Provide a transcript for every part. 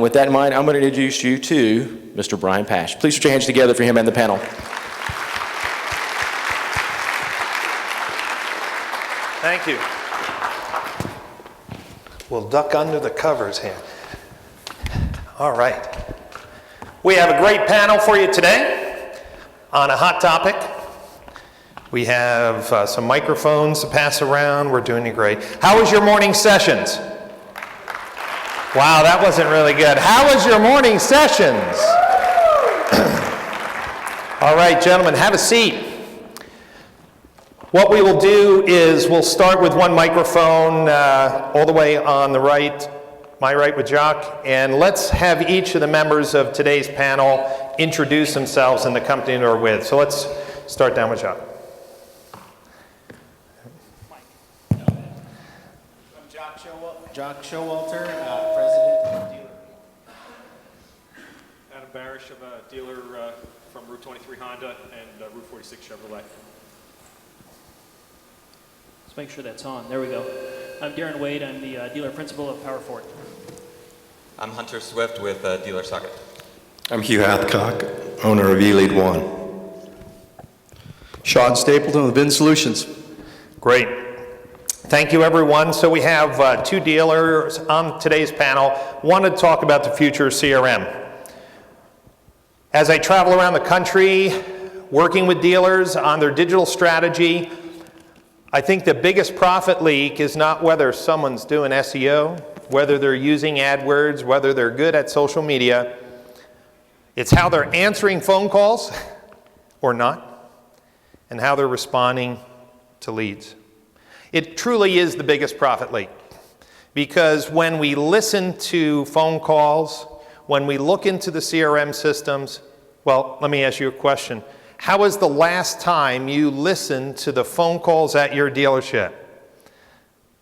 And with that in mind, I'm going to introduce you to Mr. Brian Pash. Please put your hands together for him and the panel. Thank you. We'll duck under the covers here. All right. We have a great panel for you today on a hot topic. We have some microphones to pass around. We're doing great. How was your morning sessions? Wow, that wasn't really good. How was your morning sessions? All right, gentlemen, have a seat. What we will do is we'll start with one microphone all the way on the right, my right with Jacques, and let's have each of the members of today's panel introduce themselves and the company they're with. So let's start down with Jacques. I'm Jacques Showalter, President of Dealer. Adam Barish, I'm a dealer from Route 23 Honda and Route 46 Chevrolet. Let's make sure that's on. There we go. I'm Darren Wade. I'm the dealer principal of Power Ford. I'm Hunter Swift with Dealer Socket. I'm Hugh Hathcock, owner of E-Lead 1. Sean Stapleton with Bin Solutions. Great. Thank you, everyone. So we have two dealers on today's panel. One to talk about the future of CRM. As I travel around the country, working with dealers on their digital strategy, I think the biggest profit leak is not whether someone's doing SEO, whether they're using AdWords, whether they're good at social media. It's how they're answering phone calls or not, and how they're responding to leads. It truly is the biggest profit leak, because when we listen to phone calls, when we look into the CRM systems, well, let me ask you a question. How was the last time you listened to the phone calls at your dealership?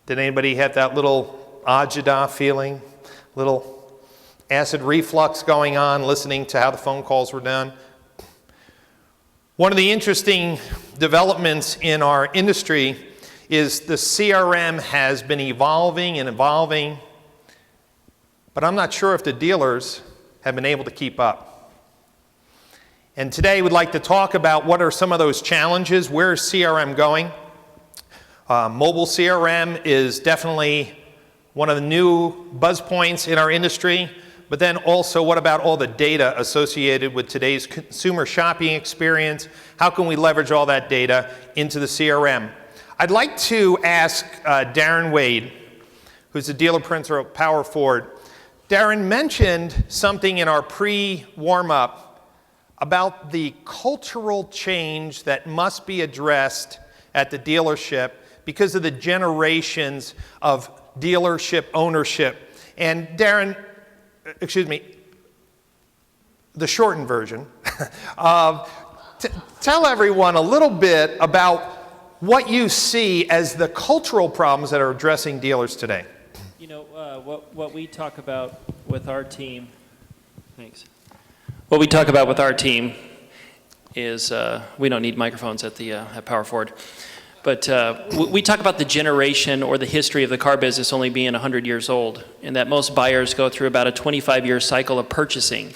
Did anybody have that little agita feeling, little acid reflux going on, listening to how the phone calls were done? One of the interesting developments in our industry is the CRM has been evolving and evolving, but I'm not sure if the dealers have been able to keep up. And today we'd like to talk about what are some of those challenges. Where is CRM going? Mobile CRM is definitely one of the new buzz points in our industry, but then also what about all the data associated with today's consumer shopping experience? How can we leverage all that data into the CRM? I'd like to ask Darren Wade, who's the dealer principal of Power Ford. Darren mentioned something in our pre-warm-up about the cultural change that must be addressed at the dealership because of the generations of dealership ownership. And Darren, the shortened version, tell everyone a little bit about what you see as the cultural problems that are addressing dealers today. You know, what we talk about with our team, thanks. What we talk about with our team is, we don't need microphones at Power Ford, but we talk about the generation or the history of the car business only being 100 years old, and that most buyers go through about a 25-year cycle of purchasing.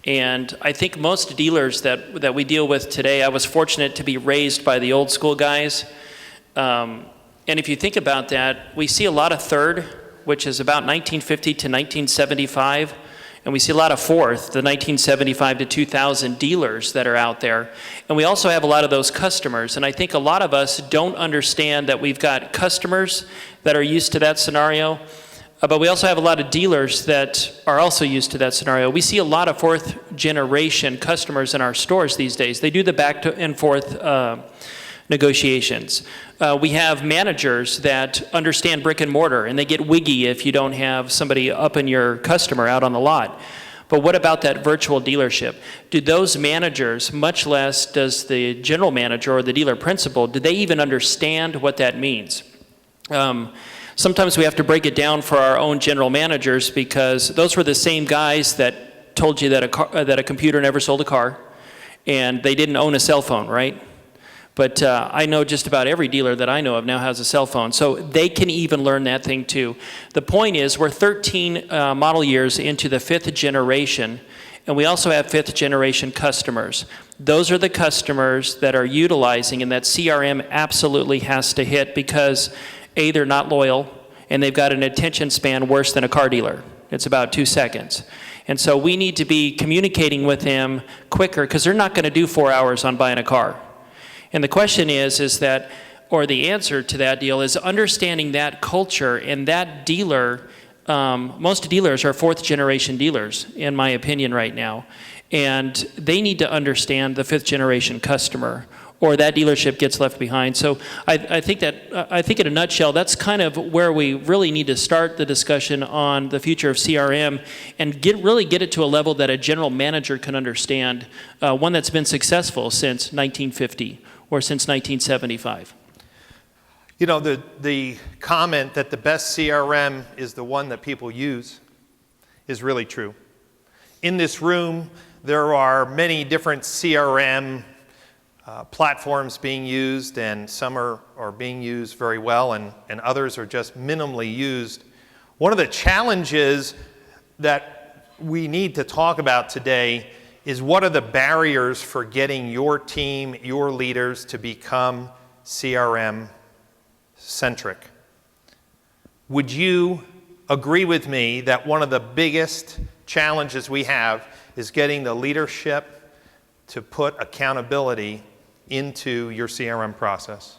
And I think most dealers that we deal with today, I was fortunate to be raised by the old school guys. And if you think about that, we see a lot of third, which is about 1950 to 1975. And we see a lot of fourth, the 1975 to 2000 dealers that are out there. And we also have a lot of those customers. And I think a lot of us don't understand that we've got customers that are used to that scenario, but we also have a lot of dealers that are also used to that scenario. We see a lot of fourth generation customers in our stores these days. They do the back and forth negotiations. We have managers that understand brick and mortar, and they get wiggy if you don't have somebody up in your customer out on the lot. But what about that virtual dealership? Do those managers, much less does the general manager or the dealer principal, do they even understand what that means? Sometimes we have to break it down for our own general managers, because those were the same guys that told you that a computer never sold a car, and they didn't own a cell phone, right? But I know just about every dealer that I know of now has a cell phone, so they can even learn that thing too. The point is, we're 13 model years into the 5th generation, and we also have 5th generation customers. Those are the customers that are utilizing, and that CRM absolutely has to hit because A, they're not loyal, and they've got an attention span worse than a car dealer. It's about 2 seconds. And so we need to be communicating with them quicker because they're not going to do 4 hours on buying a car. And the question is that, or the answer to that deal is understanding that culture and that dealer. Most dealers are 4th generation dealers, in my opinion, right now. And they need to understand the 5th generation customer, or that dealership gets left behind. So I think in a nutshell, that's kind of where we really need to start the discussion on the future of CRM and really get it to a level that a general manager can understand, one that's been successful since 1950 or since 1975. You know, the comment that the best CRM is the one that people use is really true. In this room, there are many different CRM platforms being used, and some are being used very well, and others are just minimally used. One of the challenges that we need to talk about today is what are the barriers for getting your team, your leaders to become CRM centric. Would you agree with me that one of the biggest challenges we have is getting the leadership to put accountability into your CRM process?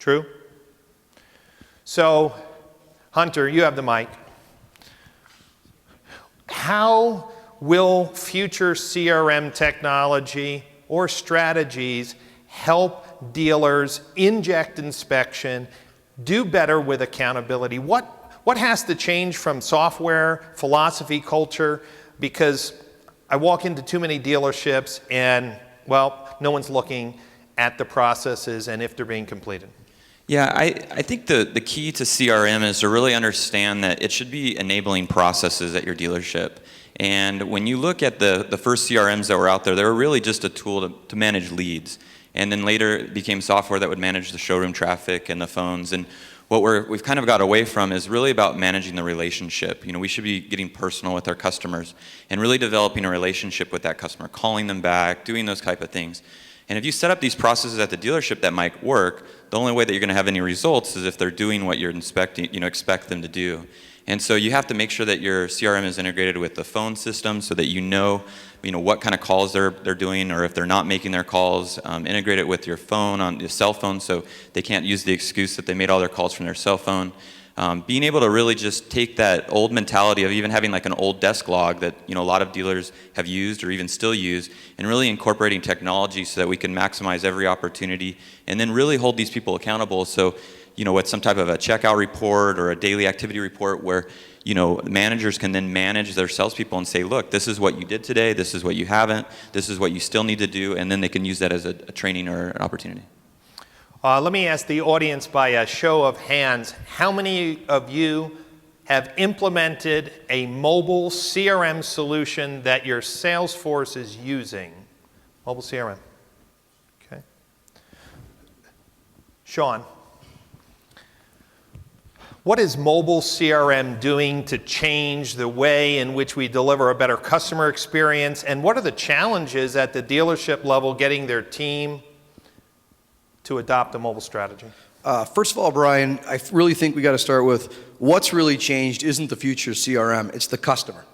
True? So, Hunter, you have the mic. How will future CRM technology or strategies help dealers inject inspection, do better with accountability? What has to change from software, philosophy, culture? Because I walk into too many dealerships and, well, no one's looking at the processes and if they're being completed. Yeah, I think the key to CRM is to really understand that it should be enabling processes at your dealership. And when you look at the first CRMs that were out there, they were really just a tool to manage leads. And then later it became software that would manage the showroom traffic and the phones. And what we've kind of got away from is really about managing the relationship. You know, we should be getting personal with our customers and really developing a relationship with that customer, calling them back, doing those type of things. And if you set up these processes at the dealership that might work, the only way that you're going to have any results is if they're doing what you're expect them to do. And so you have to make sure that your CRM is integrated with the phone system so that you know what kind of calls they're doing, or if they're not making their calls, integrate it with your phone on your cell phone so they can't use the excuse that they made all their calls from their cell phone. Being able to really just take that old mentality of even having like an old desk log that a lot of dealers have used or even still use, and really incorporating technology so that we can maximize every opportunity and then really hold these people accountable. So with some type of a checkout report or a daily activity report where managers can then manage their salespeople and say, look, this is what you did today, this is what you haven't, this is what you still need to do, and then they can use that as a training or an opportunity. Let me ask the audience by a show of hands, how many of you have implemented a mobile CRM solution that your sales force is using? Mobile CRM. Okay. Sean, what is mobile CRM doing to change the way in which we deliver a better customer experience? And what are the challenges at the dealership level getting their team to adopt a mobile strategy? First of all, Brian, I really think we got to start with what's really changed isn't the future of CRM, it's the customer.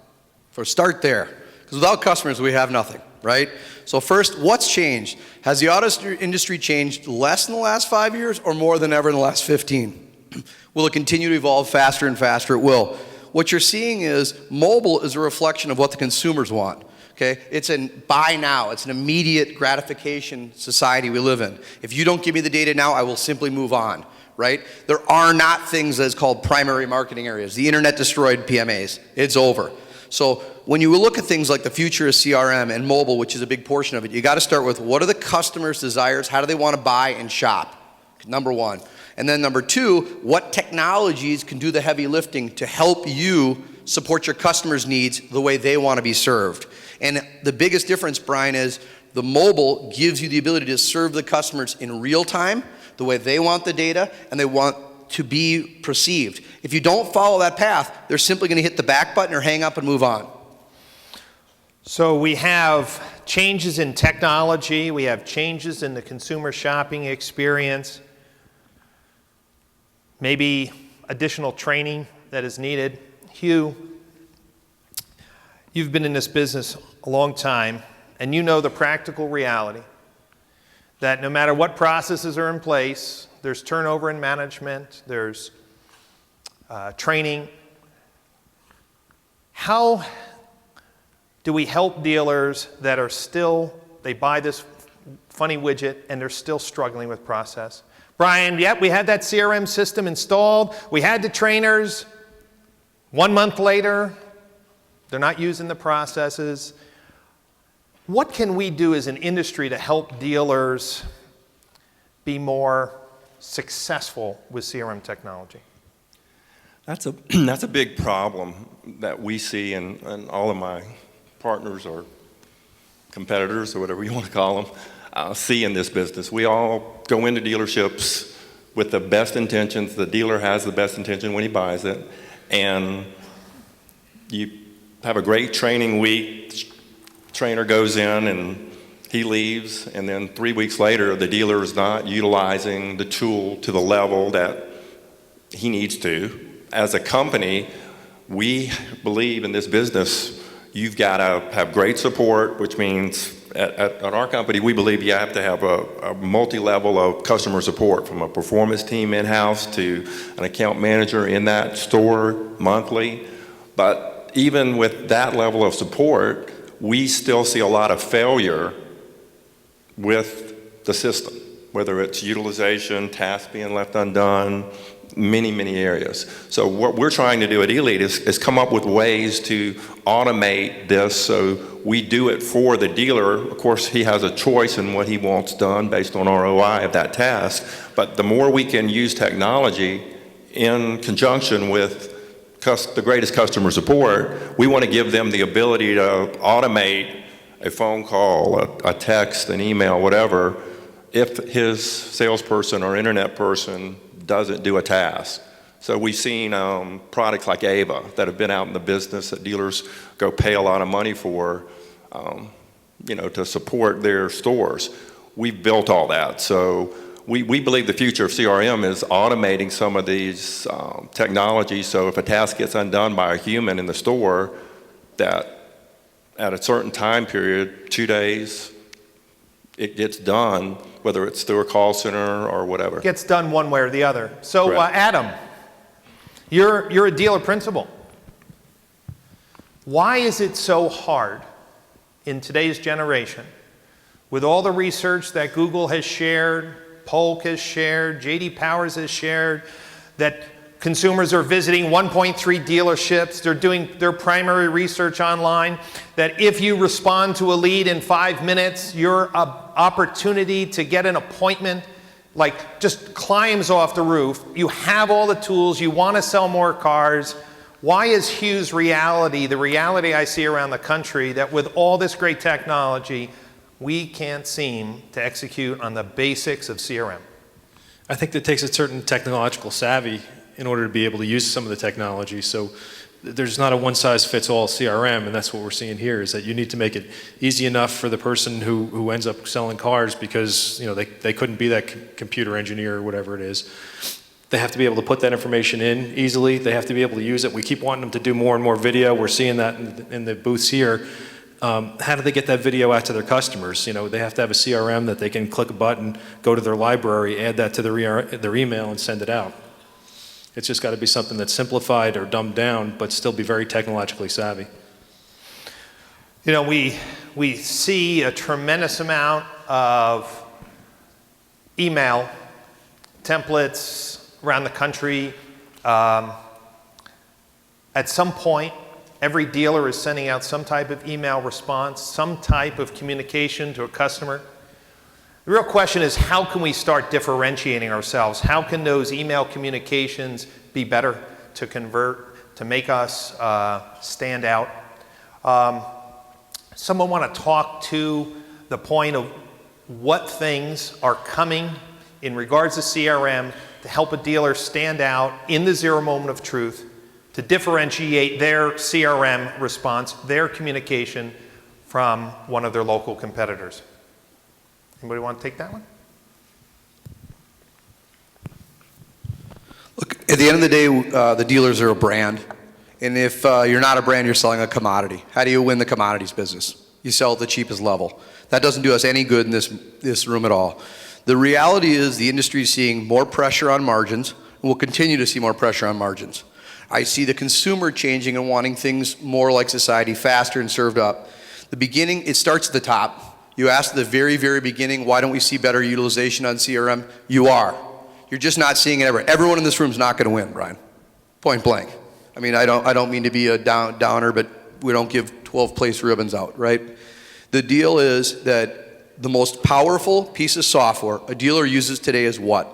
So start there, because without customers we have nothing, right? So first, what's changed? Has the auto industry changed less in the last 5 years or more than ever in the last 15? Will it continue to evolve faster and faster? It will. What you're seeing is mobile is a reflection of what the consumers want. Okay? It's a buy now. It's an immediate gratification society we live in. If you don't give me the data now, I will simply move on, right? There are not things that's called primary marketing areas. The internet destroyed PMAs. It's over. So when you look at things like the future of CRM and mobile, which is a big portion of it, you got to start with what are the customers' desires? How do they want to buy and shop? Number one. And then number two, what technologies can do the heavy lifting to help you support your customers' needs the way they want to be served? And the biggest difference, Brian, is The mobile gives you the ability to serve the customers in real time, the way they want the data and they want to be perceived. If you don't follow that path, they're simply going to hit the back button or hang up and move on. So we have changes in technology, we have changes in the consumer shopping experience, maybe additional training that is needed. Hugh, you've been in this business a long time, and you know the practical reality that no matter what processes are in place, there's turnover in management, there's training. How do we help dealers that are still, they buy this funny widget and they're still struggling with process? Brian, yep, we had that CRM system installed, we had the trainers. 1 month later, they're not using the processes. What can we do as an industry to help dealers be more successful with CRM technology? That's a big problem that we see, and all of my partners or competitors or whatever you want to call them see in this business. We all go into dealerships with the best intentions. The dealer has the best intention when he buys it, and you have a great training week. Trainer goes in and he leaves, and then 3 weeks later the dealer is not utilizing the tool to the level that he needs to. As a company, we believe in this business you've got to have great support, which means at our company we believe you have to have a multi-level of customer support, from a performance team in-house to an account manager in that store monthly. But even with that level of support, we still see a lot of failure with the system, whether it's utilization, tasks being left undone, many areas. So what we're trying to do at Elite is come up with ways to automate this so we do it for the dealer. Of course, he has a choice in what he wants done based on ROI of that task, but the more we can use technology in conjunction with the greatest customer support, we want to give them the ability to automate a phone call, a text, an email, whatever, if his salesperson or internet person doesn't do a task. So we've seen products like Ava that have been out in the business that dealers go pay a lot of money for, to support their stores. We've built all that. So we believe the future of CRM is automating some of these technologies, so if a task gets undone by a human in the store, that at a certain time period, 2 days, it gets done, whether it's through a call center or whatever. Gets done one way or the other. So Correct. Adam, you're a dealer principal. Why is it so hard in today's generation, with all the research that Google has shared, Polk has shared, J.D. Powers has shared, that consumers are visiting 1.3 dealerships, they're doing their primary research online, that if you respond to a lead in 5 minutes, your opportunity to get an appointment just climbs off the roof. You have all the tools, you want to sell more cars. Why is Hugh's reality, the reality I see around the country, that with all this great technology, we can't seem to execute on the basics of CRM? I think that takes a certain technological savvy in order to be able to use some of the technology. So there's not a one-size-fits-all CRM, and that's what we're seeing here, is that you need to make it easy enough for the person who ends up selling cars because they couldn't be that computer engineer or whatever it is. They have to be able to put that information in easily. They have to be able to use it. We keep wanting them to do more and more video. We're seeing that in the booths here. How do they get that video out to their customers? They have to have a CRM that they can click a button, go to their library, add that to their email, and send it out. It's just got to be something that's simplified or dumbed down, but still be very technologically savvy. We see a tremendous amount of email templates around the country. At some point, every dealer is sending out some type of email response, some type of communication to a customer. The real question is, how can we start differentiating ourselves? How can those email communications be better to convert, to make us stand out? Someone want to talk to the point of what things are coming in regards to CRM to help a dealer stand out in the zero moment of truth, to differentiate their CRM response, their communication from one of their local competitors. Anybody want to take that one? Look, at the end of the day, the dealers are a brand. And if you're not a brand, you're selling a commodity. How do you win the commodities business? You sell at the cheapest level. That doesn't do us any good in this room at all. The reality is the industry is seeing more pressure on margins, and will continue to see more pressure on margins. I see the consumer changing and wanting things more like society, faster and served up. The beginning, it starts at the top. You asked at the very, very beginning, why don't we see better utilization on CRM? You are. You're just not seeing it everywhere. Everyone in this room is not going to win, Brian. Point blank. I mean, I don't mean to be a downer, but we don't give 12-place ribbons out, right? The deal is that the most powerful piece of software a dealer uses today is what?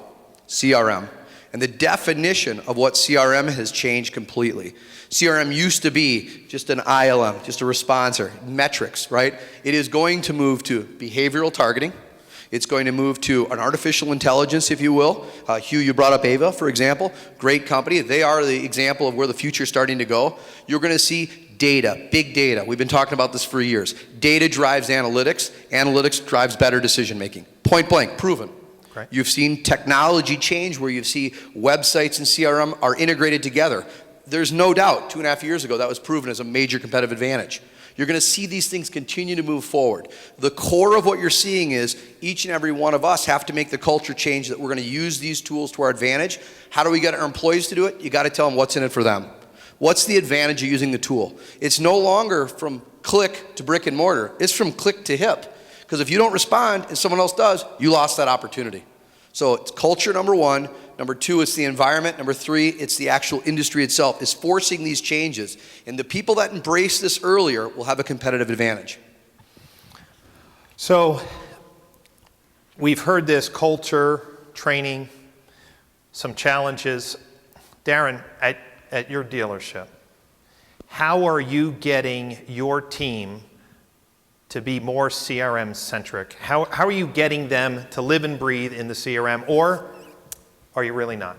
CRM. And the definition of what CRM has changed completely. CRM used to be just an ILM, just a responser, metrics, right? It is going to move to behavioral targeting. It's going to move to an artificial intelligence, if you will. Hugh, you brought up Ava, for example. Great company. They are the example of where the future is starting to go. You're going to see data, big data. We've been talking about this for years. Data drives analytics. Analytics drives better decision making. Point blank, proven. Right. You've seen technology change where you see websites and CRM are integrated together. There's no doubt 2.5 years ago that was proven as a major competitive advantage. You're going to see these things continue to move forward. The core of what you're seeing is each and every one of us have to make the culture change that we're going to use these tools to our advantage. How do we get our employees to do it? You got to tell them what's in it for them. What's the advantage of using the tool? It's no longer from click to brick and mortar. It's from click to hip. Because if you don't respond and someone else does, you lost that opportunity. So it's culture, number one. Number two, it's the environment. Number three, it's the actual industry itself. It's forcing these changes. And the people that embrace this earlier will have a competitive advantage. So we've heard this culture, training, some challenges. Darren, at your dealership, how are you getting your team to be more CRM centric? How are you getting them to live and breathe in the CRM, or are you really not?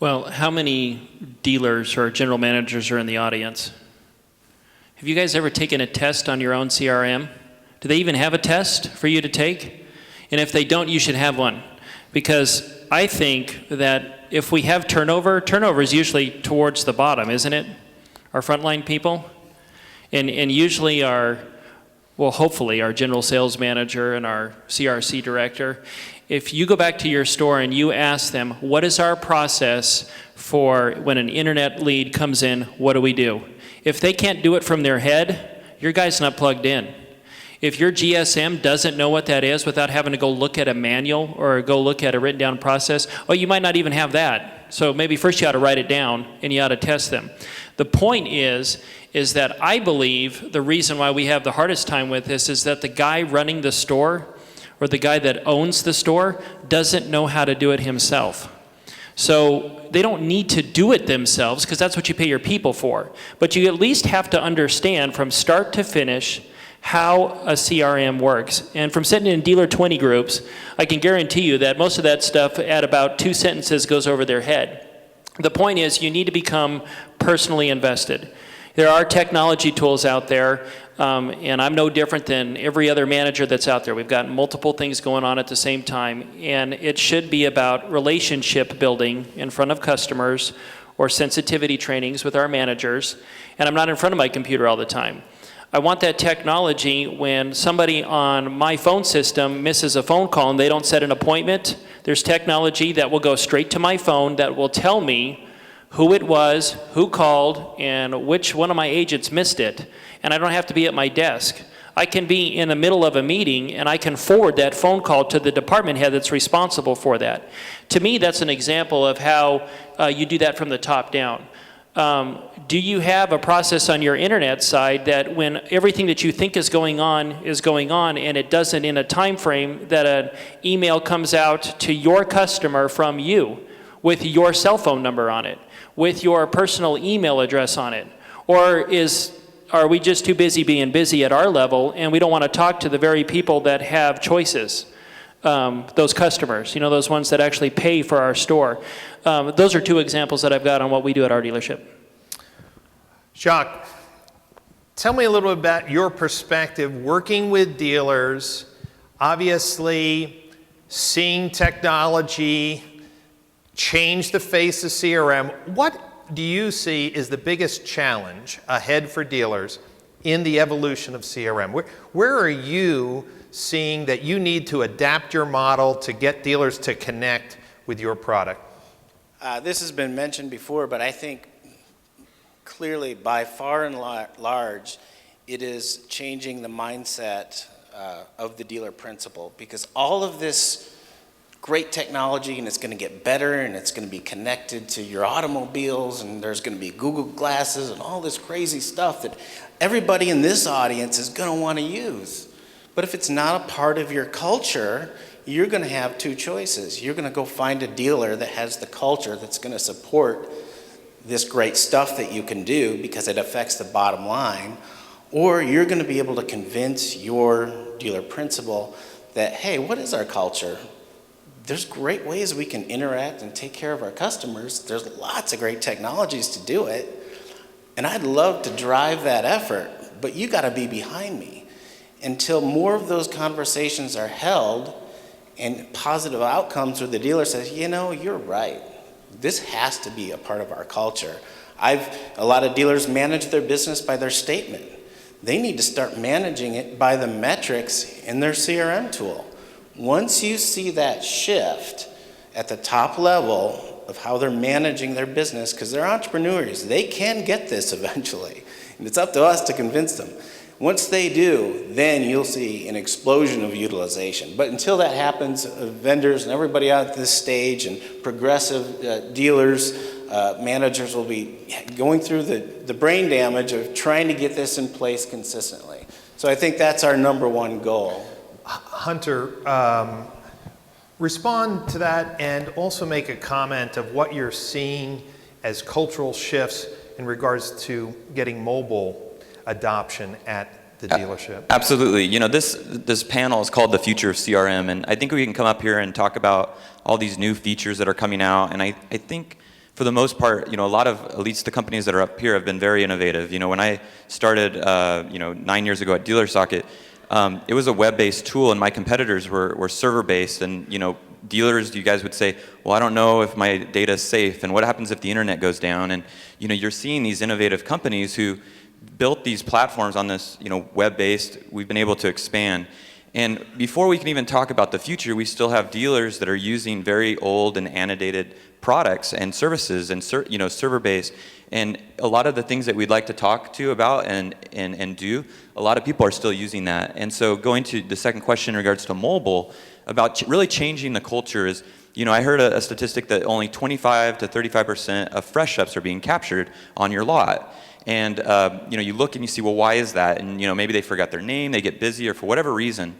Well, how many dealers or general managers are in the audience? Have you guys ever taken a test on your own CRM? Do they even have a test for you to take? And if they don't, you should have one. Because I think that if we have turnover is usually towards the bottom, isn't it? Our frontline people. And usually hopefully our general sales manager and our CRC director. If you go back to your store and you ask them, what is our process for when an internet lead comes in, what do we do? If they can't do it from their head, your guy's not plugged in. If your GSM doesn't know what that is without having to go look at a manual or go look at a written down process, you might not even have that. So maybe first you ought to write it down and you ought to test them. The point is that I believe the reason why we have the hardest time with this is that the guy running the store or the guy that owns the store doesn't know how to do it himself. So they don't need to do it themselves because that's what you pay your people for. But you at least have to understand from start to finish how a CRM works. And from sitting in dealer 20 groups, I can guarantee you that most of that stuff at about 2 sentences goes over their head. The point is you need to become personally invested. There are technology tools out there, and I'm no different than every other manager that's out there. We've got multiple things going on at the same time, and it should be about relationship building in front of customers or sensitivity trainings with our managers, and I'm not in front of my computer all the time. I want that technology when somebody on my phone system misses a phone call and they don't set an appointment. There's technology that will go straight to my phone that will tell me who it was, who called, and which one of my agents missed it. And I don't have to be at my desk. I can be in the middle of a meeting and I can forward that phone call to the department head that's responsible for that. To me, that's an example of how you do that from the top down. Do you have a process on your internet side that when everything that you think is going on and it doesn't in a time frame that an email comes out to your customer from you with your cell phone number on it, with your personal email address on it? Or is are we just too busy being busy at our level, and we don't want to talk to the very people that have choices? Those customers, those ones that actually pay for our store. Those are two examples that I've got on what we do at our dealership. Jacques, tell me a little bit about your perspective working with dealers, obviously seeing technology change the face of CRM. What do you see is the biggest challenge ahead for dealers in the evolution of CRM? Where are you seeing that you need to adapt your model to get dealers to connect with your product? This has been mentioned before, but I think clearly, by far and large, it is changing the mindset of the dealer principal, because all of this great technology, and it's going to get better, and it's going to be connected to your automobiles, and there's going to be Google Glasses and all this crazy stuff that everybody in this audience is going to want to use. But if it's not a part of your culture, you're going to have two choices. You're going to go find a dealer that has the culture that's going to support this great stuff that you can do because it affects the bottom line, or you're going to be able to convince your dealer principal that, hey, what is our culture? There's great ways we can interact and take care of our customers. There's lots of great technologies to do it, and I'd love to drive that effort, but you got to be behind me. Until more of those conversations are held and positive outcomes where the dealer says, you're right. This has to be a part of our culture. A lot of dealers manage their business by their statement. They need to start managing it by the metrics in their CRM tool. Once you see that shift at the top level of how they're managing their business, because they're entrepreneurs, they can get this eventually. And it's up to us to convince them. Once they do, then you'll see an explosion of utilization. But until that happens, vendors and everybody at this stage and progressive dealers, managers will be going through the brain damage of trying to get this in place consistently. So I think that's our number one goal. Hunter, respond to that and also make a comment of what you're seeing as cultural shifts in regards to getting mobile adoption at the dealership. Absolutely. This panel is called The Future of CRM, and I think we can come up here and talk about all these new features that are coming out, and I think for the most part, a lot of, at least the companies that are up here, have been very innovative. When I started, 9 years ago at DealerSocket, it was a web-based tool, and my competitors were server-based, and dealers, you guys would say, well, I don't know if my data is safe, and what happens if the internet goes down? And you're seeing these innovative companies who built these platforms on this web-based. We've been able to expand. And before we can even talk about the future, we still have dealers that are using very old and annotated products and services and server-based. And a lot of the things that we'd like to talk to about and do, a lot of people are still using that. And so going to the second question in regards to mobile, about really changing the culture is, I heard a statistic that only 25 to 35% of fresh ups are being captured on your lot. And you look and you see, well, why is that? And maybe they forgot their name, they get busy, or for whatever reason.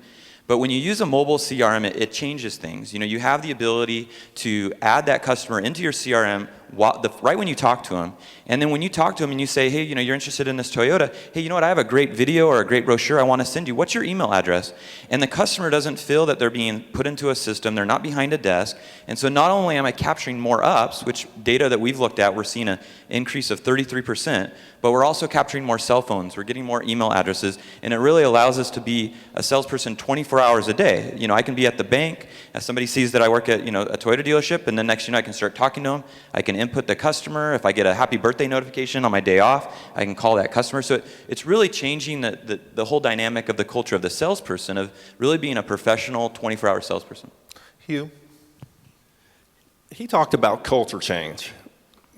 But when you use a mobile CRM, it changes things. You have the ability to add that customer into your CRM right when you talk to them. And then when you talk to them and you say, hey, you're interested in this Toyota, hey, you know what, I have a great video or a great brochure I want to send you. What's your email address? And the customer doesn't feel that they're being put into a system, they're not behind a desk. And so not only am I capturing more ups, which data that we've looked at, we're seeing an increase of 33%, but we're also capturing more cell phones, we're getting more email addresses, and it really allows us to be a salesperson 24 hours a day. I can be at the bank, as somebody sees that I work at a Toyota dealership, and then next I can start talking to them. I can input the customer. If I get a happy birthday notification on my day off, I can call that customer. So it's really changing the whole dynamic of the culture of the salesperson, of really being a professional 24-hour salesperson. Hugh? He talked about culture change.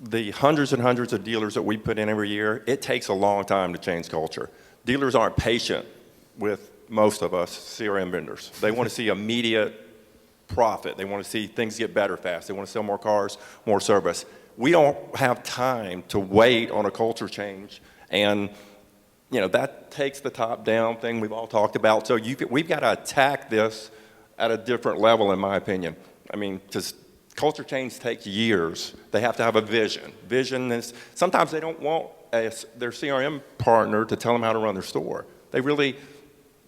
The hundreds and hundreds of dealers that we put in every year, it takes a long time to change culture. Dealers aren't patient with most of us CRM vendors. They want to see immediate profit. They want to see things get better fast. They want to sell more cars, more service. We don't have time to wait on a culture change, and that takes the top-down thing we've all talked about. So we've got to attack this at a different level, in my opinion. Because culture change takes years. They have to have a vision. Vision is, sometimes they don't want their CRM partner to tell them how to run their store. They really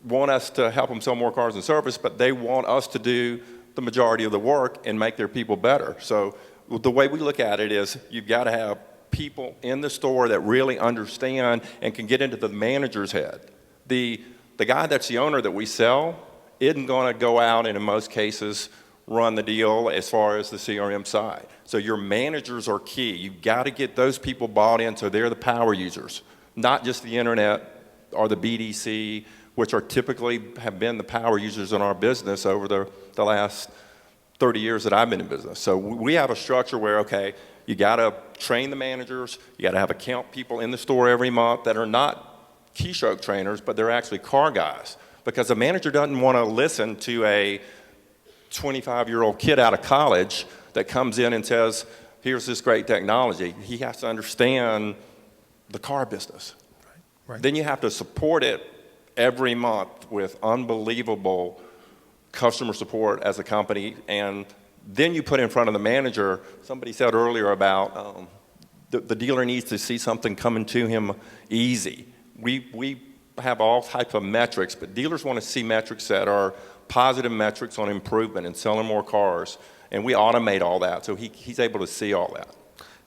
want us to help them sell more cars and service, but they want us to do the majority of the work and make their people better. So the way we look at it is you've got to have people in the store that really understand and can get into the manager's head. The guy that's the owner that we sell isn't going to go out and in most cases run the deal as far as the CRM side. So your managers are key. You've got to get those people bought in so they're the power users, not just the internet or the BDC, which are typically have been the power users in our business over the last 30 years that I've been in business. So we have a structure where, okay, you got to train the managers, you got to have account people in the store every month that are not keystroke trainers, but they're actually car guys. Because the manager doesn't want to listen to a 25-year-old kid out of college that comes in and says, here's this great technology. He has to understand the car business. Right. Then you have to support it every month with unbelievable customer support as a company, and then you put in front of the manager, somebody said earlier about the dealer needs to see something coming to him easy. We have all types of metrics, but dealers want to see metrics that are positive metrics on improvement and selling more cars, and we automate all that, so he's able to see all that.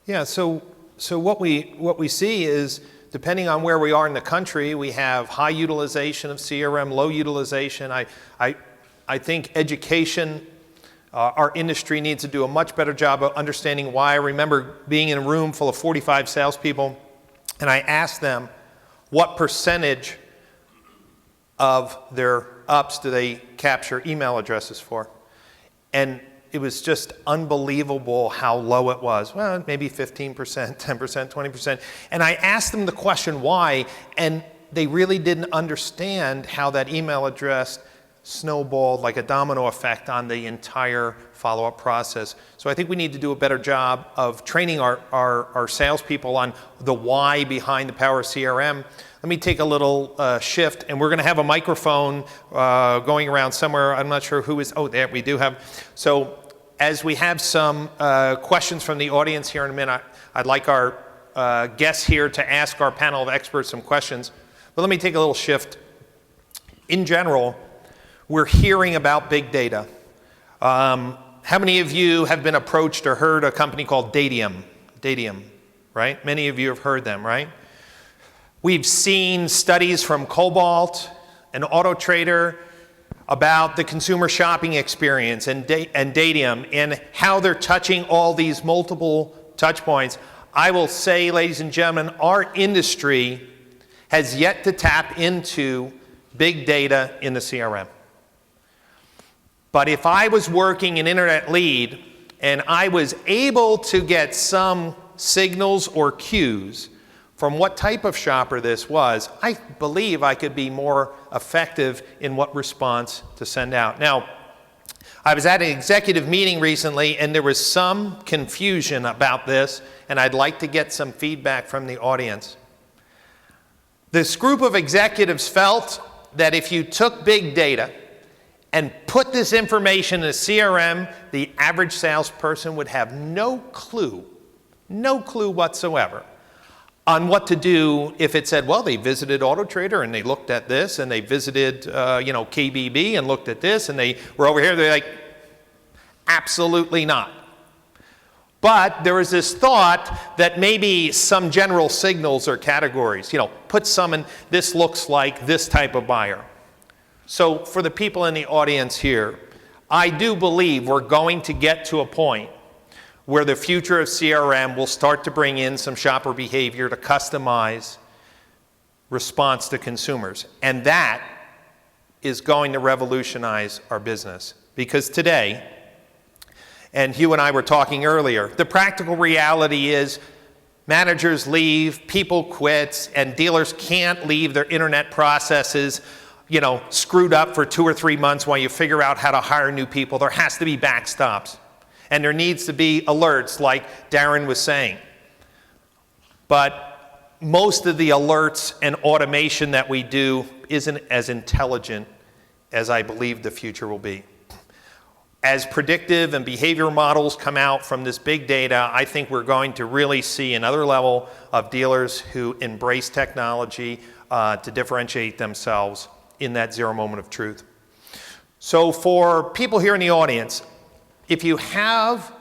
Yeah, so what we see is, depending on where we are in the country, we have high utilization of CRM, low utilization. I think education, our industry needs to do a much better job of understanding why. I remember being in a room full of 45 salespeople, and I asked them what percentage of their ups do they capture email addresses for. And it was just unbelievable how low it was. Well, maybe 15%, 10%, 20%. And I asked them the question why, and they really didn't understand how that email address snowballed like a domino effect on the entire follow-up process. So I think we need to do a better job of training our salespeople on the why behind the power of CRM. Let me take a little shift, and we're going to have a microphone going around somewhere. I'm not sure who is, oh, there we do have. So as we have some questions from the audience here in a minute, I'd like our guests here to ask our panel of experts some questions. But let me take a little shift. In general, we're hearing about big data. How many of you have been approached or heard a company called Dadium? Dadium, right? Many of you have heard them, right? We've seen studies from Cobalt and AutoTrader about the consumer shopping experience and Dadium and how they're touching all these multiple touch points. I will say, ladies and gentlemen, our industry has yet to tap into big data in the CRM. But if I was working in Internet Lead and I was able to get some signals or cues from what type of shopper this was, I believe I could be more effective in what response to send out. Now, I was at an executive meeting recently and there was some confusion about this, and I'd like to get some feedback from the audience. This group of executives felt that if you took big data and put this information in a CRM, the average salesperson would have no clue whatsoever on what to do if it said, well, they visited AutoTrader and they looked at this, and they visited, KBB and looked at this, and they were over here. They're like, absolutely not. But there was this thought that maybe some general signals or categories, put some in, this looks like this type of buyer. So for the people in the audience here, I do believe we're going to get to a point where the future of CRM will start to bring in some shopper behavior to customize response to consumers. And that is going to revolutionize our business. Because today, and Hugh and I were talking earlier, the practical reality is managers leave, people quit, and dealers can't leave their internet processes screwed up for 2 or 3 months while you figure out how to hire new people. There has to be backstops. And there needs to be alerts, like Darren was saying. But most of the alerts and automation that we do isn't as intelligent as I believe the future will be. As predictive and behavior models come out from this big data, I think we're going to really see another level of dealers who embrace technology to differentiate themselves in that zero moment of truth. So for people here in the audience, if you have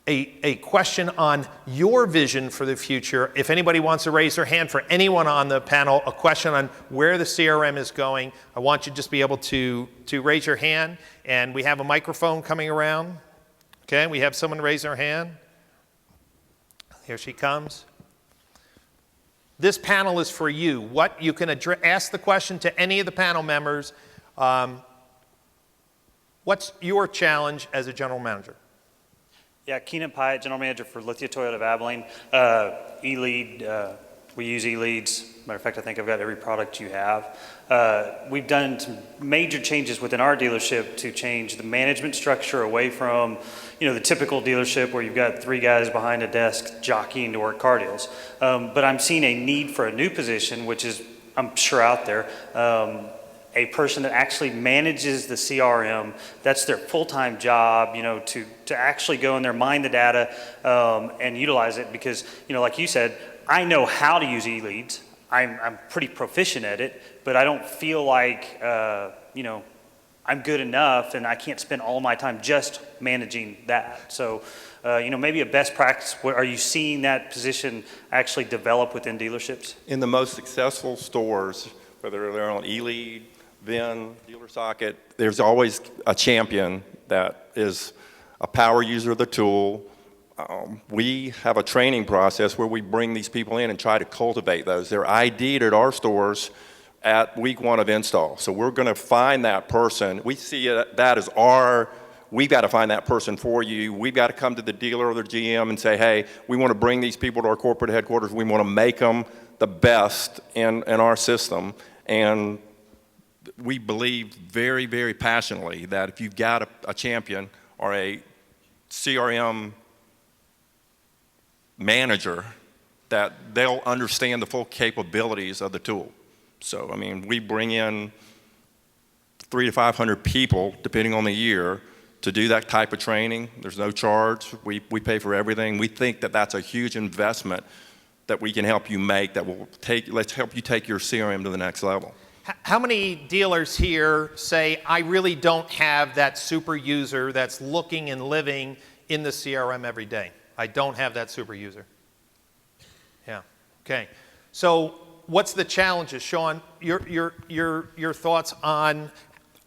a question on your vision for the future, if anybody wants to raise their hand, for anyone on the panel, a question on where the CRM is going, I want you to just be able to raise your hand. And we have a microphone coming around. Okay, we have someone raise their hand. Here she comes. This panel is for you. What you can ask the question to any of the panel members. What's your challenge as a general manager? Yeah, Keenan Pyatt, General Manager for Lithia Toyota of Abilene. E-Lead, we use e-leads. Matter of fact, I think I've got every product you have. We've done some major changes within our dealership to change the management structure away from, the typical dealership where you've got 3 guys behind a desk jockeying to work car deals. But I'm seeing a need for a new position, which is, I'm sure, out there. A person that actually manages the CRM, that's their full-time job, to actually go in there, mine the data, and utilize it because, like you said, I know how to use e-leads. I'm pretty proficient at it, but I don't feel like, I'm good enough and I can't spend all my time just managing that. So, maybe a best practice, are you seeing that position actually develop within dealerships? In the most successful stores, whether they're on e-lead, VIN, dealer socket, there's always a champion that is a power user of the tool. We have a training process where we bring these people in and try to cultivate those. They're ID'd at our stores at week 1 of install. So we're going to find that person. We see that as we've got to find that person for you. We've got to come to the dealer or the GM and say, hey, we want to bring these people to our corporate headquarters. We want to make them the best in our system. And we believe very, very passionately that if you've got a champion or a CRM manager, that they'll understand the full capabilities of the tool. So, we bring in 300 to 500 people, depending on the year, to do that type of training. There's no charge. We pay for everything. We think that that's a huge investment that we can help you make that will let's help you take your CRM to the next level. How many dealers here say, I really don't have that super user that's looking and living in the CRM every day? I don't have that super user. Yeah, okay. So what's the challenges? Sean, your thoughts on...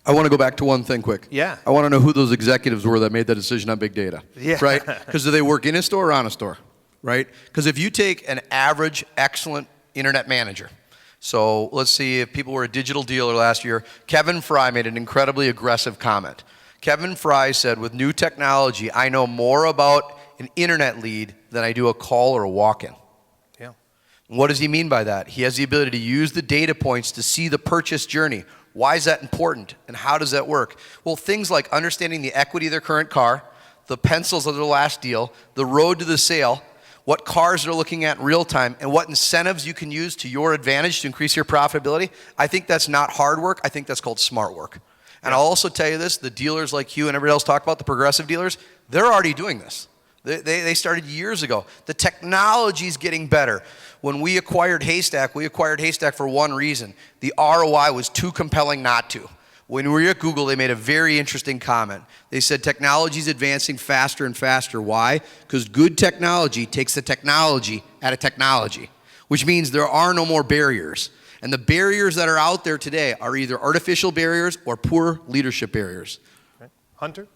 I want to go back to one thing quick. Yeah. I want to know who those executives were that made that decision on big data. Yeah. Right? Because do they work in a store or on a store? Right? Because if you take an average, excellent internet manager, so let's see if people were a digital dealer last year, Kevin Fry made an incredibly aggressive comment. Kevin Fry said, with new technology, I know more about an internet lead than I do a call or a walk-in. Yeah. What does he mean by that? He has the ability to use the data points to see the purchase journey. Why is that important, and how does that work? Well, things like understanding the equity of their current car, the pencils of their last deal, the road to the sale, what cars they're looking at in real time, and what incentives you can use to your advantage to increase your profitability. I think that's not hard work. I think that's called smart work. And I'll also tell you this, the dealers like you and everybody else talk about, the progressive dealers, they're already doing this. They started years ago. The technology's getting better. When we acquired Haystack for one reason. The ROI was too compelling not to. When we were at Google, they made a very interesting comment. They said technology's advancing faster and faster. Why? Because good technology takes the technology out of technology, which means there are no more barriers. And the barriers that are out there today are either artificial barriers or poor leadership barriers. Okay. Hunter?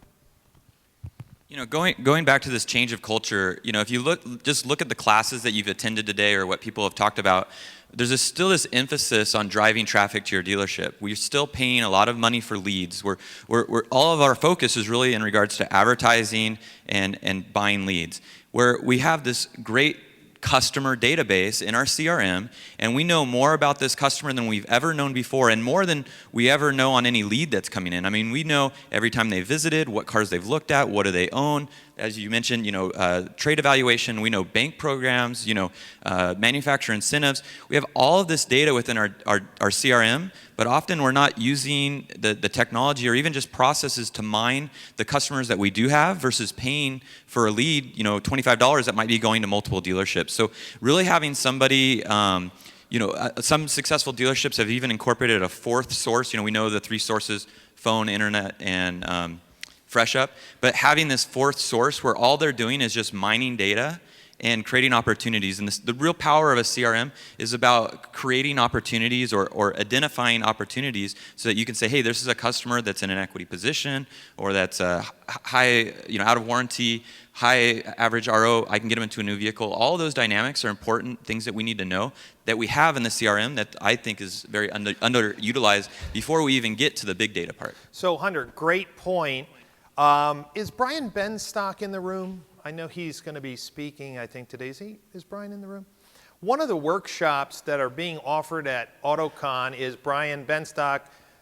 Going back to this change of culture, if you look at the classes that you've attended today or what people have talked about, there's still this emphasis on driving traffic to your dealership. We're still paying a lot of money for leads. We're all of our focus is really in regards to advertising and buying leads. Where we have this great customer database in our CRM, and we know more about this customer than we've ever known before, and more than we ever know on any lead that's coming in. We know every time they visited, what cars they've looked at, what do they own. as you mentioned, trade evaluation. We know bank programs, manufacturer incentives. We have all of this data within our CRM, but often we're not using the technology or even just processes to mine the customers that we do have versus paying for a lead, $25 that might be going to multiple dealerships. So really having somebody, some successful dealerships have even incorporated a fourth source. We know the three sources: phone, internet, and Fresh Up. But having this fourth source where all they're doing is just mining data and creating opportunities. And the real power of a CRM is about creating opportunities or identifying opportunities so that you can say, hey, this is a customer that's in an equity position, or that's high, out of warranty, high average RO, I can get them into a new vehicle. All of those dynamics are important things that we need to know that we have in the CRM that I think is very underutilized before we even get to the big data part. So Hunter, great point. Is Brian Benstock in the room? I know he's going to be speaking, I think, today. Is Brian in the room? One of the workshops that are being offered at AutoCon is Brian Benstock,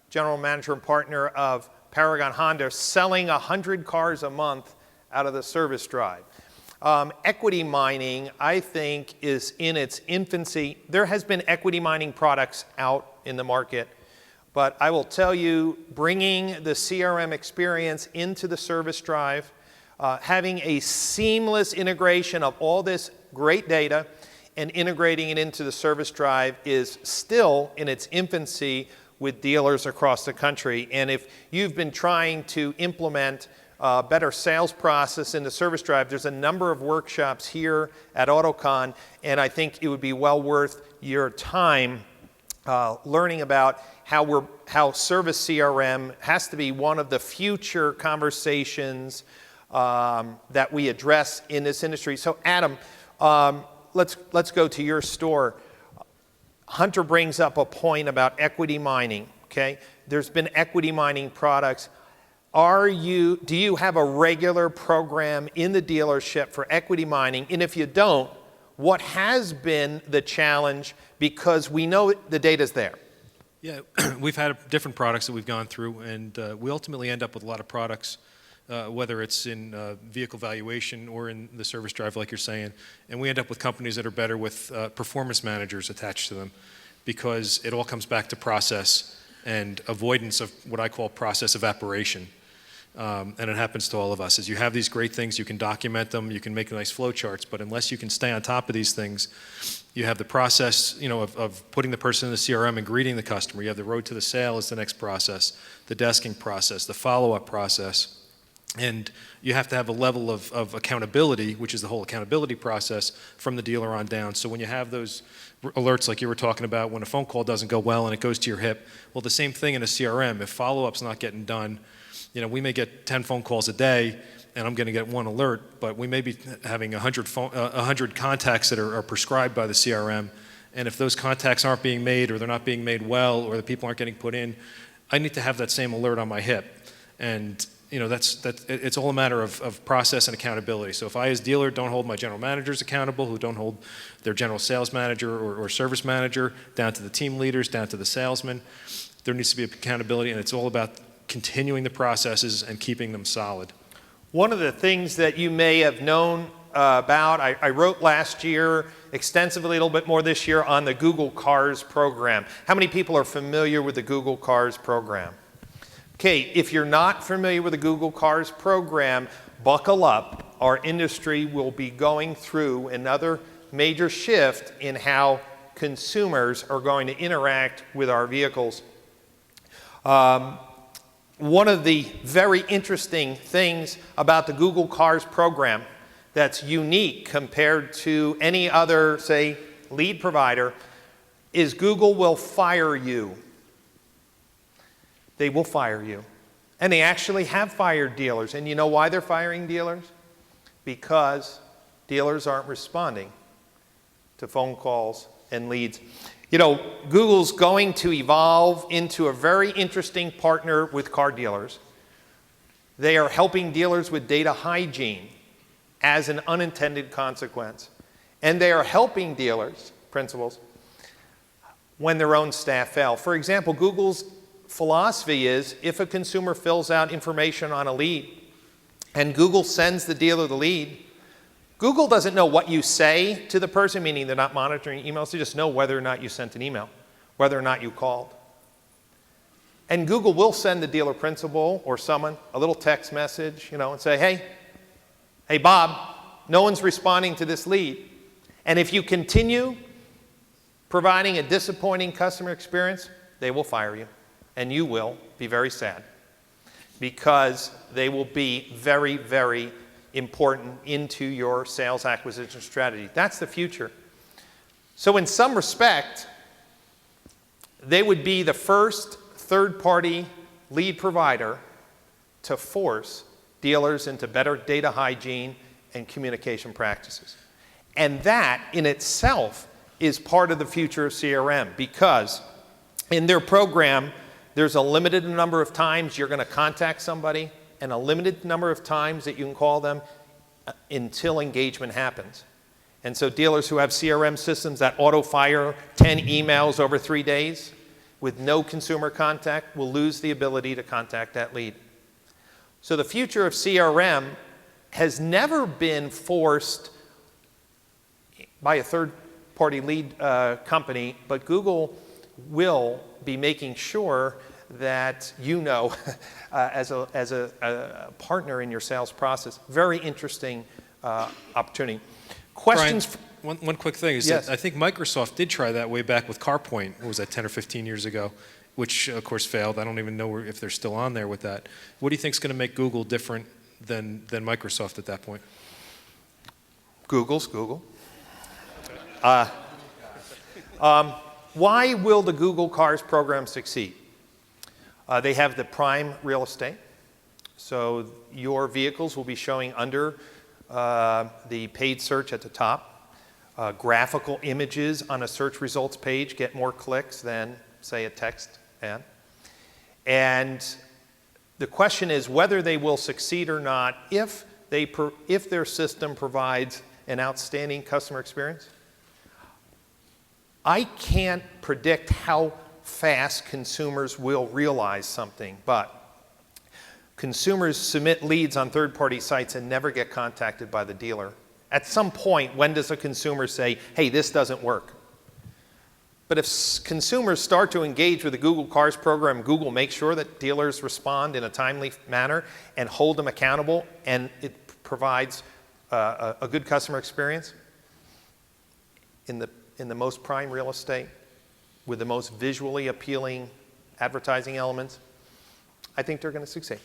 General Manager and Partner of Paragon Honda, selling 100 cars a month out of the service drive. Equity mining, I think, is in its infancy. There has been equity mining products out in the market, but I will tell you, bringing the CRM experience into the service drive, having a seamless integration of all this great data and integrating it into the service drive is still in its infancy with dealers across the country. And if you've been trying to implement a better sales process in the service drive, there's a number of workshops here at AutoCon, and I think it would be well worth your time learning about how service CRM has to be one of the future conversations that we address in this industry. So Adam, let's go to your store. Hunter brings up a point about equity mining, okay? There's been equity mining products. Do you have a regular program in the dealership for equity mining? And if you don't, what has been the challenge? Because we know the data's there. Yeah, we've had different products that we've gone through, and we ultimately end up with a lot of products, whether it's in vehicle valuation or in the service drive, like you're saying, and we end up with companies that are better with performance managers attached to them, because it all comes back to process and avoidance of what I call process evaporation. And it happens to all of us. As you have these great things, you can document them, you can make nice flow charts, but unless you can stay on top of these things, you have the process, of putting the person in the CRM and greeting the customer. You have the road to the sale is the next process, the desking process, the follow-up process. And you have to have a level of accountability, which is the whole accountability process, from the dealer on down. So when you have those alerts like you were talking about, when a phone call doesn't go well and it goes to your hip, well, the same thing in a CRM. If follow-up's not getting done, we may get 10 phone calls a day, and I'm going to get one alert, but we may be having 100 contacts that are prescribed by the CRM, and if those contacts aren't being made, or they're not being made well, or the people aren't getting put in, I need to have that same alert on my hip. And it's all a matter of process and accountability. So if I, as dealer, don't hold my general managers accountable, who don't hold their general sales manager or service manager, down to the team leaders, down to the salesman, there needs to be accountability, and it's all about continuing the processes and keeping them solid. One of the things that you may have known about, I wrote last year extensively, a little bit more this year, on the Google Cars program. How many people are familiar with the Google Cars program? Okay, if you're not familiar with the Google Cars program, buckle up. Our industry will be going through another major shift in how consumers are going to interact with our vehicles. One of the very interesting things about the Google Cars program that's unique compared to any other, say, lead provider, is Google will fire you. They will fire you. And they actually have fired dealers. And you know why they're firing dealers? Because dealers aren't responding to phone calls and leads. Google's going to evolve into a very interesting partner with car dealers. They are helping dealers with data hygiene as an unintended consequence. And they are helping dealers, principals, when their own staff fail. For example, Google's philosophy is if a consumer fills out information on a lead and Google sends the dealer the lead, Google doesn't know what you say to the person, meaning they're not monitoring emails. They just know whether or not you sent an email, whether or not you called. And Google will send the dealer principal or someone a little text message, and say, hey, Bob, no one's responding to this lead. And if you continue providing a disappointing customer experience, they will fire you. And you will be very sad, because they will be very, very important into your sales acquisition strategy. That's the future. So in some respect, they would be the first third-party lead provider to force dealers into better data hygiene and communication practices. And that in itself is part of the future of CRM, because in their program, there's a limited number of times you're going to contact somebody and a limited number of times that you can call them until engagement happens. And so dealers who have CRM systems that auto-fire 10 emails over 3 days with no consumer contact will lose the ability to contact that lead. So the future of CRM has never been forced by a third-party lead company, but Google will be making sure that as a partner in your sales process. Very interesting opportunity. Questions? Brian, one quick thing is Yes. that I think Microsoft did try that way back with CarPoint. What was that, 10 or 15 years ago? Which, of course, failed. I don't even know if they're still on there with that. What do you think is going to make Google different than Microsoft at that point? Google's Google. Why will the Google Cars program succeed? They have the prime real estate. So your vehicles will be showing under the paid search at the top. Graphical images on a search results page get more clicks than, say, a text ad. And the question is whether they will succeed or not if their system provides an outstanding customer experience. I can't predict how fast consumers will realize something, but consumers submit leads on third-party sites and never get contacted by the dealer. At some point, when does a consumer say, hey, this doesn't work? But if consumers start to engage with the Google Cars program, Google makes sure that dealers respond in a timely manner and hold them accountable, and it provides a good customer experience in the most prime real estate with the most visually appealing advertising elements, I think they're going to succeed.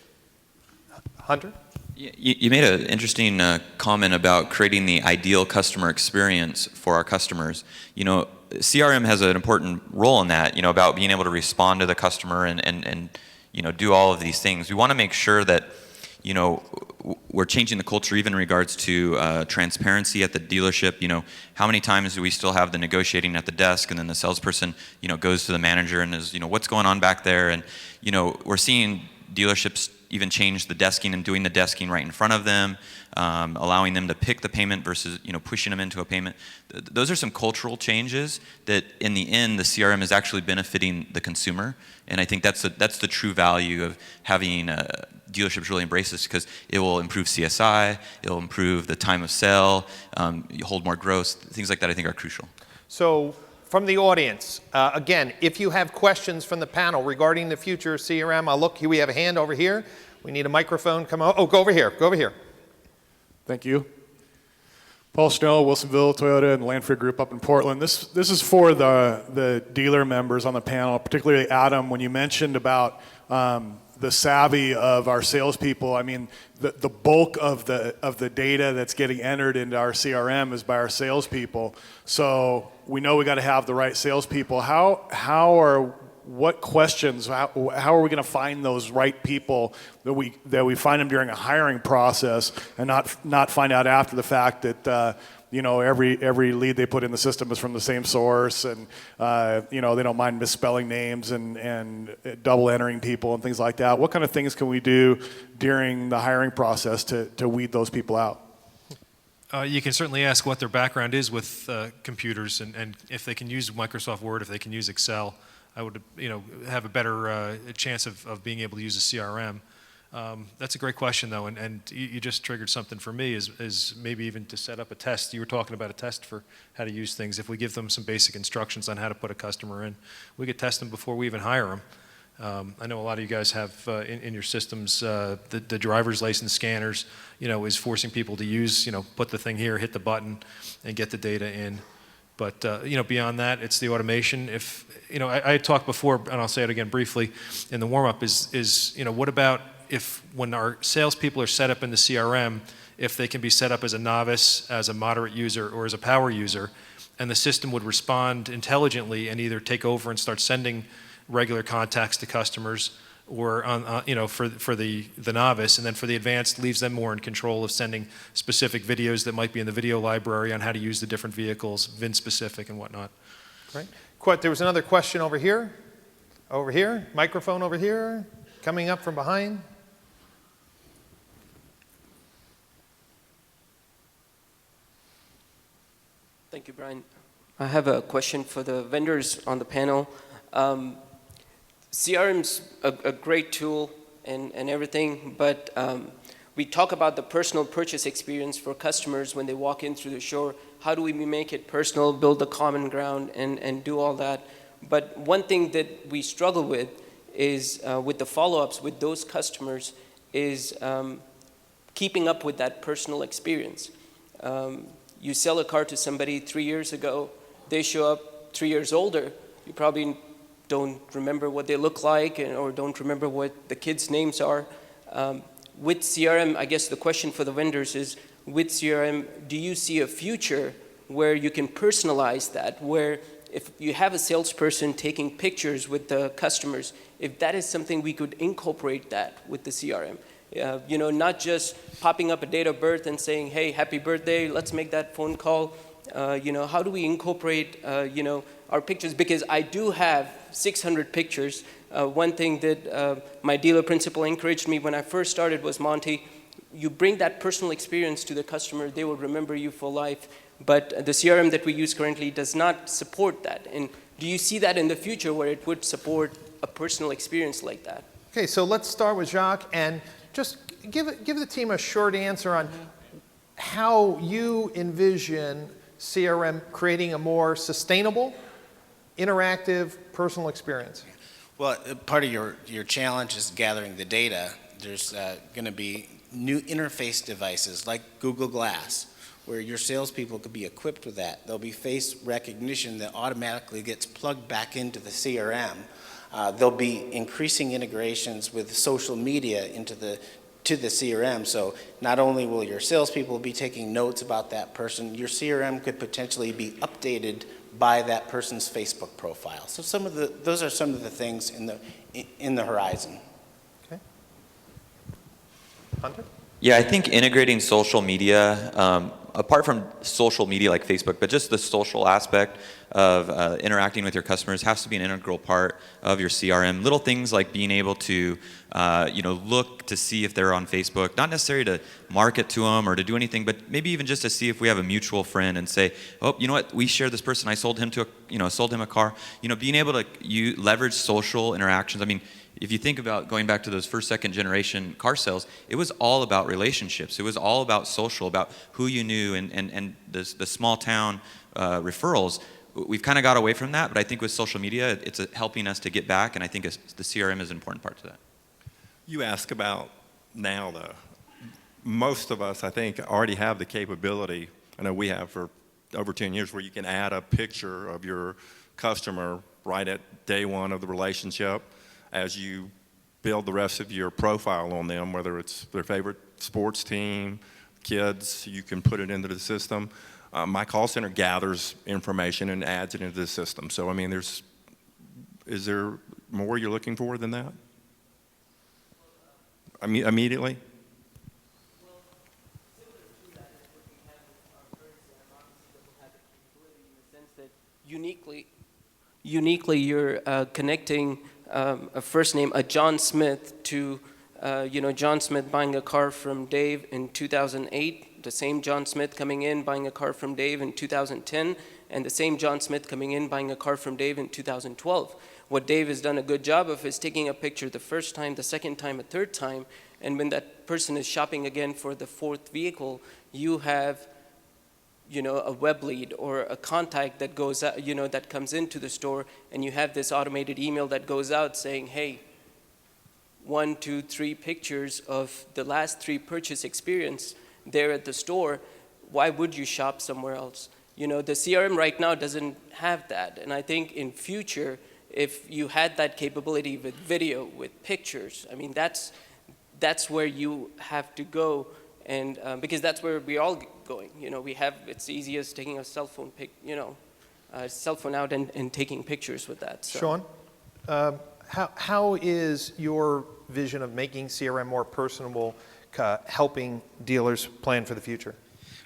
Hunter? You made an interesting comment about creating the ideal customer experience for our customers. CRM has an important role in that, about being able to respond to the customer and do all of these things. We want to make sure that, we're changing the culture even in regards to transparency at the dealership. How many times do we still have the negotiating at the desk and then the salesperson, goes to the manager and is, what's going on back there? And, we're seeing dealerships even change the desking and doing the desking right in front of them, allowing them to pick the payment versus, pushing them into a payment. Those are some cultural changes that in the end, the CRM is actually benefiting the consumer. And I think that's the true value of having dealerships really embrace this, because it will improve CSI, it will improve the time of sale, you hold more gross, things like that I think are crucial. So from the audience, again, if you have questions from the panel regarding the future of CRM, look, we have a hand over here. We need a microphone. Come on. Oh, go over here. Go over here. Thank you. Paul Schnell, Wilsonville Toyota and Landford Group up in Portland. This is for the dealer members on the panel, particularly Adam, when you mentioned about the savvy of our salespeople. I mean, the bulk of the data that's getting entered into our CRM is by our salespeople. So we know we got to have the right salespeople. What questions? How are we going to find those right people that we find them during a hiring process and not find out after the fact that every lead they put in the system is from the same source, and they don't mind misspelling names and double entering people and things like that. What kind of things can we do during the hiring process to weed those people out? You can certainly ask what their background is with computers, and if they can use Microsoft Word, if they can use Excel. I would have a better chance of being able to use a CRM. That's a great question, though, and you just triggered something for me, is maybe even to set up a test. You were talking about a test for how to use things. If we give them some basic instructions on how to put a customer in, we could test them before we even hire them. I know a lot of you guys have in your systems the driver's license scanners, is forcing people to use, put the thing here, hit the button, and get the data in. But, beyond that, it's the automation. If, I talked before, and I'll say it again briefly in the warm-up, is what about if when our salespeople are set up in the CRM, if they can be set up as a novice, as a moderate user, or as a power user, and the system would respond intelligently and either take over and start sending regular contacts to customers, or for the novice, and then for the advanced, leaves them more in control of sending specific videos that might be in the video library on how to use the different vehicles, VIN specific and whatnot. Great. There was another question over here. Over here. Microphone over here. Coming up from behind. Thank you, Brian. I have a question for the vendors on the panel. CRM's a great tool and everything, but we talk about the personal purchase experience for customers when they walk in through the store. How do we make it personal, build the common ground, and do all that? But one thing that we struggle with is with the follow-ups with those customers is keeping up with that personal experience. You sell a car to somebody 3 years ago, they show up 3 years older, you probably don't remember what they look like or don't remember what the kids' names are. With CRM, I guess the question for the vendors is, with CRM, do you see a future where you can personalize that, where if you have a salesperson taking pictures with the customers, if that is something we could incorporate that with the CRM? Not just popping up a date of birth and saying, hey, happy birthday, let's make that phone call. How do we incorporate, our pictures? Because I do have 600 pictures. One thing that my dealer principal encouraged me when I first started was, Monty, you bring that personal experience to the customer, they will remember you for life. But the CRM that we use currently does not support that. And do you see that in the future where it would support a personal experience like that? Okay, so let's start with Jacques and just give the team a short answer on how you envision CRM creating a more sustainable, interactive, personal experience. Well, part of your challenge is gathering the data. There's going to be new interface devices like Google Glass, where your salespeople could be equipped with that. There'll be face recognition that automatically gets plugged back into the CRM. There'll be increasing integrations with social media to the CRM. So not only will your salespeople be taking notes about that person, your CRM could potentially be updated by that person's Facebook profile. So those are some of the things in the horizon. Okay. Hunter? Yeah, I think integrating social media, apart from social media like Facebook, but just the social aspect of interacting with your customers has to be an integral part of your CRM. Little things like being able to, look to see if they're on Facebook, not necessarily to market to them or to do anything, but maybe even just to see if we have a mutual friend and say, oh, you know what, we share this person, I sold him a car. Being able to leverage social interactions. I mean, if you think about going back to those first, second generation car sales, it was all about relationships. It was all about social, about who you knew and the small town referrals. We've kind of got away from that, but I think with social media, it's helping us to get back, and I think the CRM is an important part to that. You ask about now, though. Most of us, I think, already have the capability, I know we have for over 10 years, where you can add a picture of your customer right at day one of the relationship as you build the rest of your profile on them, whether it's their favorite sports team, kids, you can put it into the system. My call center gathers information and adds it into the system. So, I mean, is there more you're looking for than that? Immediately? Well, similar to that is what we have with our current CRM. Obviously, that will have the capability in the sense that uniquely you're connecting a first name, a John Smith, to John Smith buying a car from Dave in 2008, the same John Smith coming in buying a car from Dave in 2010, and the same John Smith coming in buying a car from Dave in 2012. What Dave has done a good job of is taking a picture the first time, the second time, a third time, And when that person is shopping again for the fourth vehicle, you have, a web lead or a contact that goes out, that comes into the store, and you have this automated email that goes out saying, hey, 1, 2, 3 pictures of the last 3 purchase experience there at the store. Why would you shop somewhere else? The CRM right now doesn't have that. And I think in future, if you had that capability with video, with pictures, I mean, that's where you have to go. And because that's where we're all going. It's easy as taking a cell phone cell phone out and taking pictures with that. So. Sean, how is your vision of making CRM more personable helping dealers plan for the future?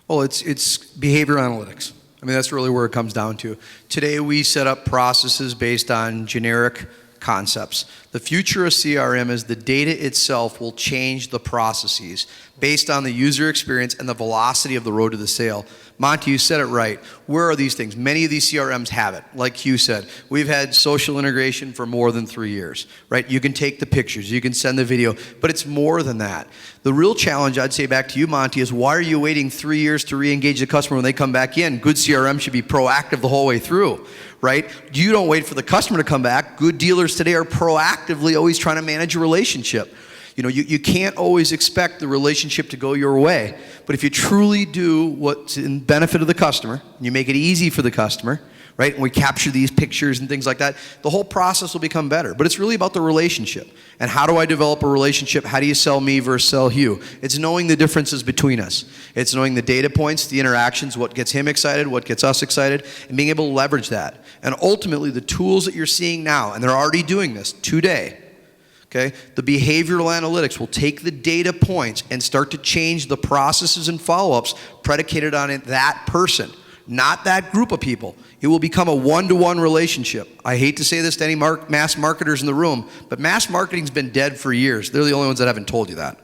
Well, it's behavior analytics. I mean, that's really where it comes down to. Today, we set up processes based on generic concepts. The future of CRM is the data itself will change the processes based on the user experience and the velocity of the road to the sale. Monty, you said it right. Where are these things? Many of these CRMs have it. Like Hugh said, we've had social integration for more than 3 years, right? You can take the pictures, you can send the video, but it's more than that. The real challenge, I'd say back to you, Monty, is why are you waiting 3 years to re-engage the customer when they come back in? Good CRM should be proactive the whole way through, right? You don't wait for the customer to come back. Good dealers today are proactively always trying to manage a relationship. You can't always expect the relationship to go your way. But if you truly do what's in benefit of the customer, and you make it easy for the customer, right? And we capture these pictures and things like that, the whole process will become better. But it's really about the relationship. And how do I develop a relationship? How do you sell me versus sell Hugh? It's knowing the differences between us. It's knowing the data points, the interactions, what gets him excited, what gets us excited, and being able to leverage that. And ultimately, the tools that you're seeing now, and they're already doing this today, okay? The behavioral analytics will take the data points and start to change the processes and follow-ups predicated on that person, not that group of people. It will become a one-to-one relationship. I hate to say this to any mass marketers in the room, but mass marketing's been dead for years. They're the only ones that haven't told you that.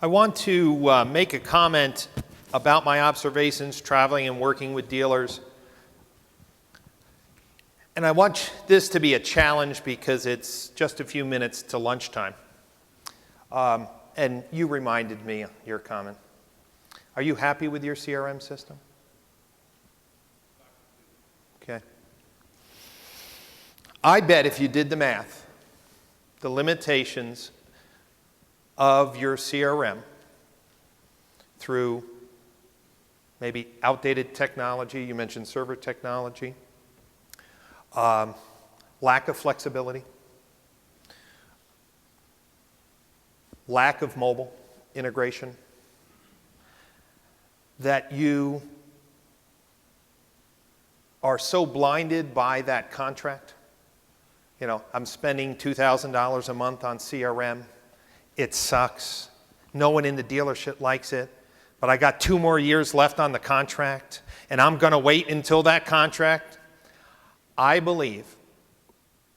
I want to make a comment about my observations traveling and working with dealers. And I want this to be a challenge because it's just a few minutes to lunchtime. And you reminded me of your comment. Are you happy with your CRM system? Okay. I bet if you did the math, the limitations of your CRM through maybe outdated technology, you mentioned server technology, lack of flexibility, lack of mobile integration, that you are so blinded by that contract. I'm spending $2,000 a month on CRM. It sucks. No one in the dealership likes it, but I got 2 more years left on the contract, and I'm going to wait until that contract. I believe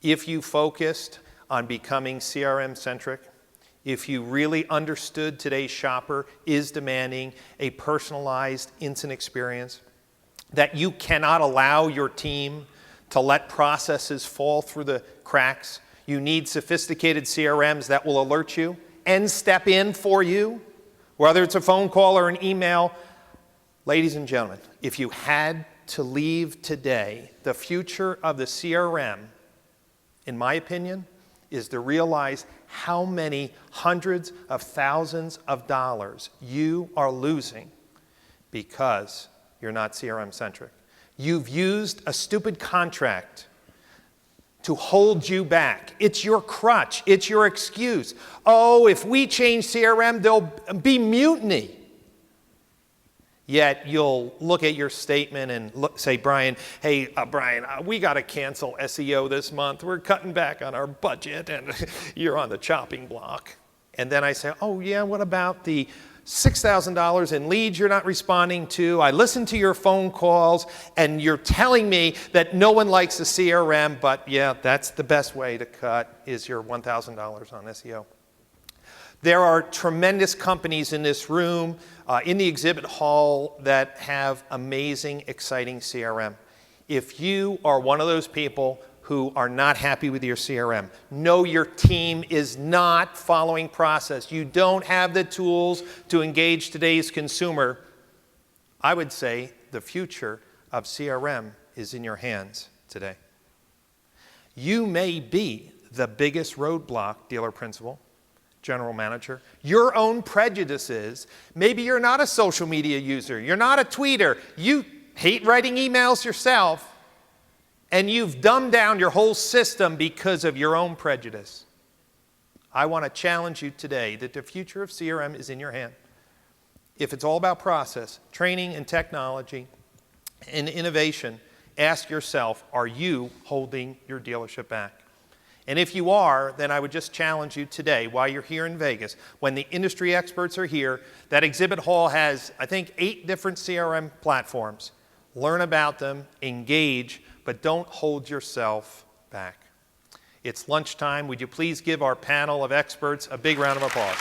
if you focused on becoming CRM-centric, if you really understood today's shopper is demanding a personalized instant experience, that you cannot allow your team to let processes fall through the cracks. You need sophisticated CRMs that will alert you and step in for you, whether it's a phone call or an email. Ladies and gentlemen, if you had to leave today, the future of the CRM, in my opinion, is to realize how many hundreds of thousands of dollars you are losing because you're not CRM-centric. You've used a stupid contract to hold you back. It's your crutch. It's your excuse. Oh, if we change CRM, there'll be mutiny. Yet you'll look at your statement and say, Brian, hey, Brian, we got to cancel SEO this month. We're cutting back on our budget, and you're on the chopping block. And then I say, oh, yeah, what about the $6,000 in leads you're not responding to? I listened to your phone calls, and you're telling me that no one likes a CRM, but yeah, that's the best way to cut is your $1,000 on SEO. There are tremendous companies in this room, in the exhibit hall, that have amazing, exciting CRM. If you are one of those people who are not happy with your CRM. Know your team is not following process. You don't have the tools to engage today's consumer. I would say the future of CRM is in your hands today. You may be the biggest roadblock, dealer principal, general manager. Your own prejudices. Maybe you're not a social media user. You're not a tweeter. You hate writing emails yourself. And you've dumbed down your whole system because of your own prejudice. I want to challenge you today that the future of CRM is in your hand. If it's all about process, training and technology and innovation, ask yourself, are you holding your dealership back? And if you are, then I would just challenge you today, while you're here in Vegas, when the industry experts are here, that exhibit hall has, I think, 8 different CRM platforms. Learn about them, engage, but don't hold yourself back. It's lunchtime. Would you please give our panel of experts a big round of applause?